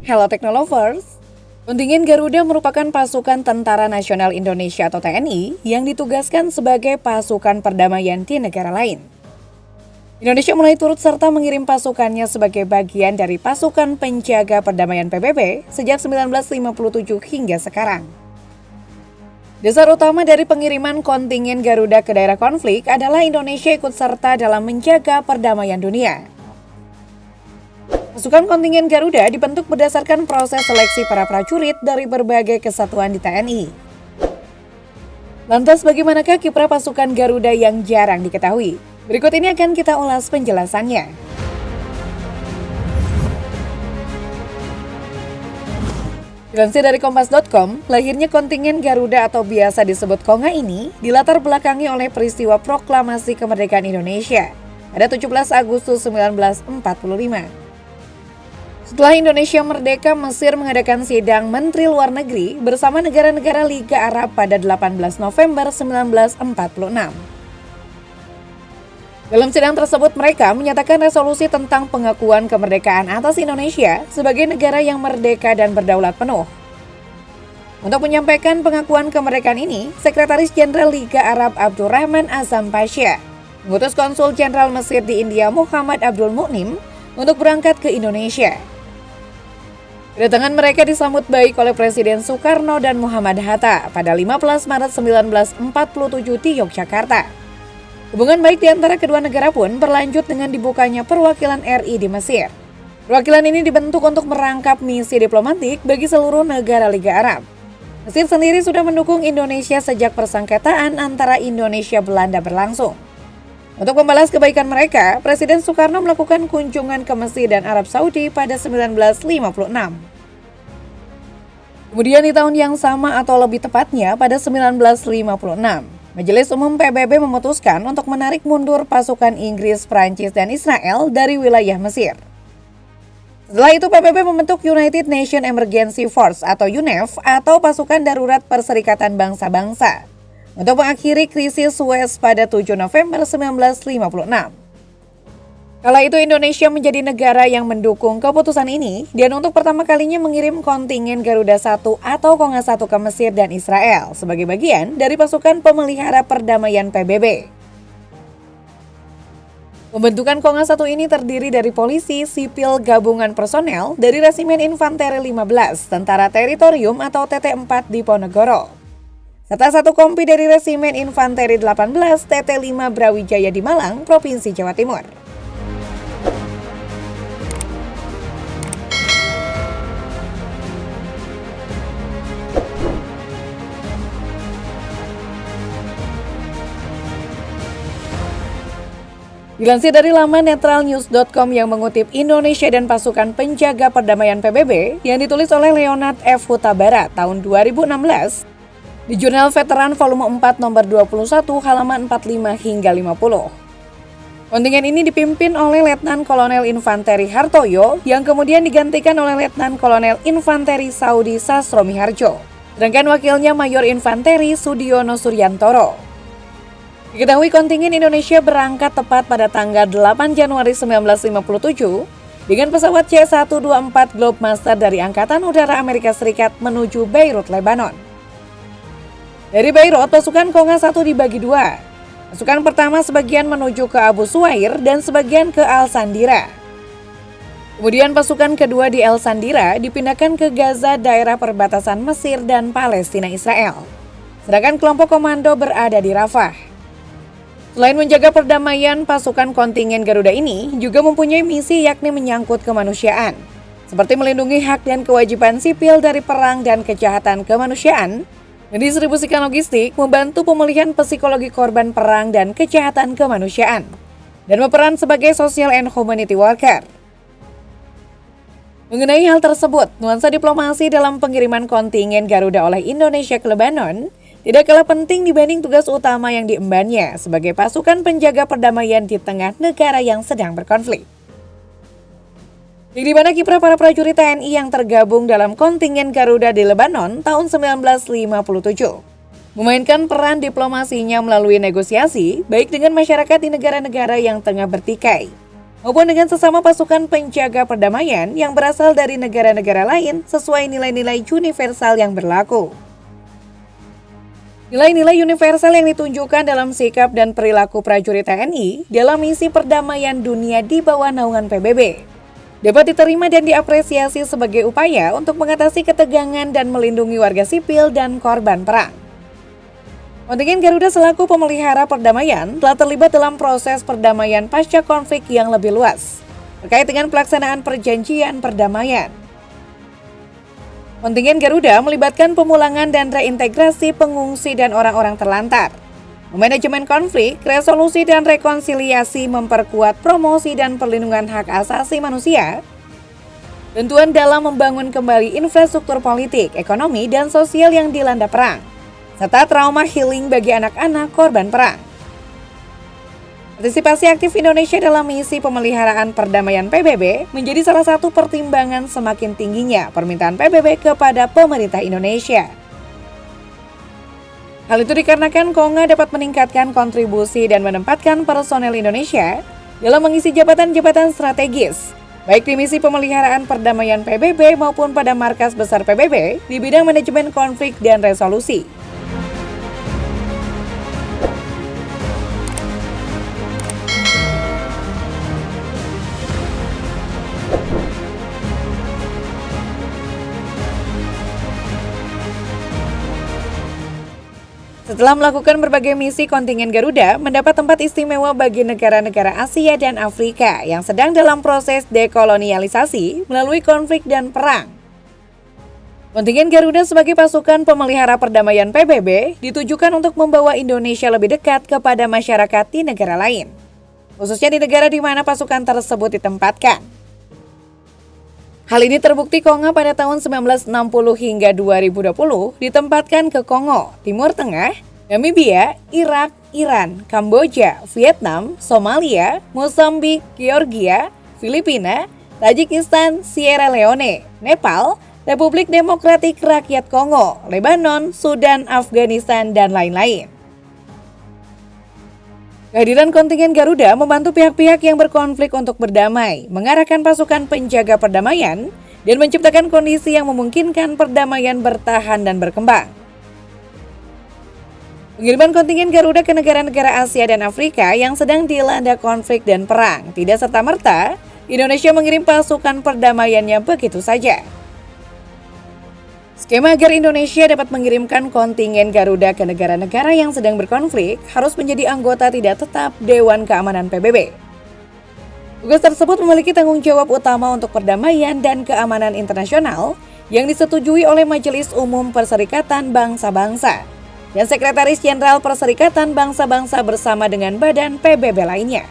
Hello Technolovers, kontingen Garuda merupakan pasukan Tentara Nasional Indonesia atau TNI yang ditugaskan sebagai pasukan perdamaian di negara lain. Indonesia mulai turut serta mengirim pasukannya sebagai bagian dari pasukan penjaga perdamaian PBB sejak 1957 hingga sekarang. Dasar utama dari pengiriman kontingen Garuda ke daerah konflik adalah Indonesia ikut serta dalam menjaga perdamaian dunia. Pasukan kontingen Garuda dibentuk berdasarkan proses seleksi para prajurit dari berbagai kesatuan di TNI. Lantas bagaimanakah kiprah pasukan Garuda yang jarang diketahui? Berikut ini akan kita ulas penjelasannya. Dilansir dari Kompas.com, lahirnya kontingen Garuda atau biasa disebut Konga ini dilatar belakangi oleh peristiwa proklamasi kemerdekaan Indonesia pada 17 Agustus 1945. Setelah Indonesia merdeka, Mesir mengadakan sidang Menteri Luar Negeri bersama negara-negara Liga Arab pada 18 November 1946. Dalam sidang tersebut, mereka menyatakan resolusi tentang pengakuan kemerdekaan atas Indonesia sebagai negara yang merdeka dan berdaulat penuh. Untuk menyampaikan pengakuan kemerdekaan ini, Sekretaris Jenderal Liga Arab Abdurrahman Azam Pasha mengutus Konsul Jenderal Mesir di India Muhammad Abdul Mu'nim untuk berangkat ke Indonesia. Kedatangan mereka disambut baik oleh Presiden Soekarno dan Muhammad Hatta pada 15 Maret 1947 di Yogyakarta. Hubungan baik di antara kedua negara pun berlanjut dengan dibukanya perwakilan RI di Mesir. Perwakilan ini dibentuk untuk merangkap misi diplomatik bagi seluruh negara Liga Arab. Mesir sendiri sudah mendukung Indonesia sejak persengketaan antara Indonesia-Belanda berlangsung. Untuk membalas kebaikan mereka, Presiden Soekarno melakukan kunjungan ke Mesir dan Arab Saudi pada 1956. Kemudian di tahun yang sama atau lebih tepatnya pada 1956, Majelis Umum PBB memutuskan untuk menarik mundur pasukan Inggris, Prancis, dan Israel dari wilayah Mesir. Setelah itu PBB membentuk United Nations Emergency Force atau UNEF atau Pasukan Darurat Perserikatan Bangsa-Bangsa untuk mengakhiri krisis Suez pada 7 November 1956. Kala itu Indonesia menjadi negara yang mendukung keputusan ini dan untuk pertama kalinya mengirim kontingen Garuda 1 atau Konga 1 ke Mesir dan Israel sebagai bagian dari pasukan pemelihara perdamaian PBB. Pembentukan Konga 1 ini terdiri dari polisi, sipil, gabungan personel dari Resimen Infanteri 15, Tentara Teritorium atau TT4 di Ponegoro, serta satu kompi dari Resimen Infanteri 18 TT5 Brawijaya di Malang, Provinsi Jawa Timur. Dilansir dari laman netralnews.com yang mengutip Indonesia dan Pasukan Penjaga Perdamaian PBB yang ditulis oleh Leonard F. Huta Barat tahun 2016 di Jurnal Veteran Volume 4 nomor 21 halaman 45 hingga 50. Kontingen ini dipimpin oleh Letnan Kolonel Infanteri Hartoyo yang kemudian digantikan oleh Letnan Kolonel Infanteri Saudi Sastro Miharjo, sedangkan wakilnya Mayor Infanteri Sudiono Suryantoro. Diketahui kontingen Indonesia berangkat tepat pada tanggal 8 Januari 1957 dengan pesawat C-124 Globemaster dari Angkatan Udara Amerika Serikat menuju Beirut, Lebanon. Dari Beirut, pasukan Konga 1 dibagi dua. Pasukan pertama sebagian menuju ke Abu Suwair dan sebagian ke Al-Sandira. Kemudian pasukan kedua di Al-Sandira dipindahkan ke Gaza, daerah perbatasan Mesir dan Palestina Israel. Sedangkan kelompok komando berada di Rafah. Selain menjaga perdamaian, pasukan kontingen Garuda ini juga mempunyai misi yakni menyangkut kemanusiaan, seperti melindungi hak dan kewajiban sipil dari perang dan kejahatan kemanusiaan, mendistribusikan logistik, membantu pemulihan psikologi korban perang dan kejahatan kemanusiaan, dan berperan sebagai social and humanity worker. Mengenai hal tersebut, nuansa diplomasi dalam pengiriman kontingen Garuda oleh Indonesia ke Lebanon tidak kalah penting dibanding tugas utama yang diembannya sebagai pasukan penjaga perdamaian di tengah negara yang sedang berkonflik. Di mana kiprah para prajurit TNI yang tergabung dalam kontingen Garuda di Lebanon tahun 1957 memainkan peran diplomasinya melalui negosiasi baik dengan masyarakat di negara-negara yang tengah bertikai maupun dengan sesama pasukan penjaga perdamaian yang berasal dari negara-negara lain sesuai nilai-nilai universal yang berlaku. Nilai-nilai universal yang ditunjukkan dalam sikap dan perilaku prajurit TNI dalam misi perdamaian dunia di bawah naungan PBB dapat diterima dan diapresiasi sebagai upaya untuk mengatasi ketegangan dan melindungi warga sipil dan korban perang. Kontingen Garuda selaku pemelihara perdamaian telah terlibat dalam proses perdamaian pasca konflik yang lebih luas terkait dengan pelaksanaan perjanjian perdamaian. Kontingen Garuda melibatkan pemulangan dan reintegrasi pengungsi dan orang-orang terlantar, manajemen konflik, resolusi dan rekonsiliasi, memperkuat promosi dan perlindungan hak asasi manusia, bantuan dalam membangun kembali infrastruktur politik, ekonomi, dan sosial yang dilanda perang, serta trauma healing bagi anak-anak korban perang. Partisipasi aktif Indonesia dalam misi pemeliharaan perdamaian PBB menjadi salah satu pertimbangan semakin tingginya permintaan PBB kepada pemerintah Indonesia. Hal itu dikarenakan Konga dapat meningkatkan kontribusi dan menempatkan personel Indonesia dalam mengisi jabatan-jabatan strategis, baik di misi pemeliharaan perdamaian PBB maupun pada markas besar PBB di bidang manajemen konflik dan resolusi. Setelah melakukan berbagai misi, kontingen Garuda mendapat tempat istimewa bagi negara-negara Asia dan Afrika yang sedang dalam proses dekolonialisasi melalui konflik dan perang. Kontingen Garuda sebagai pasukan pemelihara perdamaian PBB ditujukan untuk membawa Indonesia lebih dekat kepada masyarakat di negara lain, khususnya di negara di mana pasukan tersebut ditempatkan. Hal ini terbukti Konga pada tahun 1960 hingga 2020 ditempatkan ke Kongo, Timur Tengah, Namibia, Irak, Iran, Kamboja, Vietnam, Somalia, Mozambik, Georgia, Filipina, Tajikistan, Sierra Leone, Nepal, Republik Demokratik Rakyat Kongo, Lebanon, Sudan, Afghanistan, dan lain-lain. Kehadiran kontingen Garuda membantu pihak-pihak yang berkonflik untuk berdamai, mengarahkan pasukan penjaga perdamaian, dan menciptakan kondisi yang memungkinkan perdamaian bertahan dan berkembang. Pengiriman kontingen Garuda ke negara-negara Asia dan Afrika yang sedang dilanda konflik dan perang tidak serta-merta Indonesia mengirim pasukan perdamaiannya begitu saja. Skema agar Indonesia dapat mengirimkan kontingen Garuda ke negara-negara yang sedang berkonflik harus menjadi anggota tidak tetap Dewan Keamanan PBB. Tugas tersebut memiliki tanggung jawab utama untuk perdamaian dan keamanan internasional yang disetujui oleh Majelis Umum Perserikatan Bangsa-Bangsa dan Sekretaris Jenderal Perserikatan Bangsa-Bangsa bersama dengan badan PBB lainnya.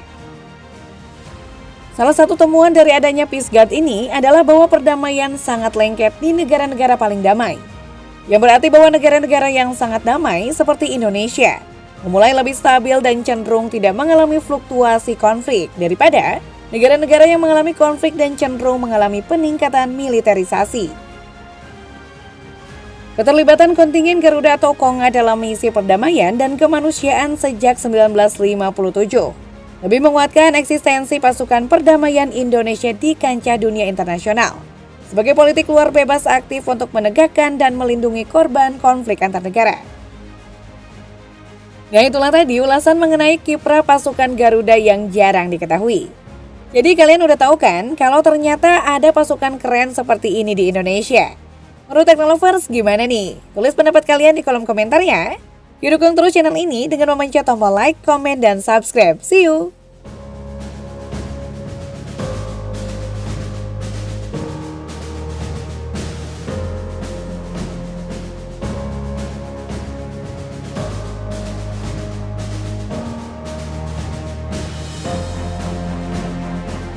Salah satu temuan dari adanya Peace Guard ini adalah bahwa perdamaian sangat lengket di negara-negara paling damai. Yang berarti bahwa negara-negara yang sangat damai seperti Indonesia memulai lebih stabil dan cenderung tidak mengalami fluktuasi konflik daripada negara-negara yang mengalami konflik dan cenderung mengalami peningkatan militerisasi. Keterlibatan kontingen Garuda atau Konga dalam misi perdamaian dan kemanusiaan sejak 1957 lebih menguatkan eksistensi pasukan perdamaian Indonesia di kancah dunia internasional sebagai politik luar bebas aktif untuk menegakkan dan melindungi korban konflik antar negara. Nah, itulah tadi ulasan mengenai kiprah pasukan Garuda yang jarang diketahui. Jadi kalian udah tahu kan kalau ternyata ada pasukan keren seperti ini di Indonesia? Menurut Teknolovers gimana nih? Tulis pendapat kalian di kolom komentar ya. Yuk dukung terus channel ini dengan memencet tombol like, komen, dan subscribe. See you!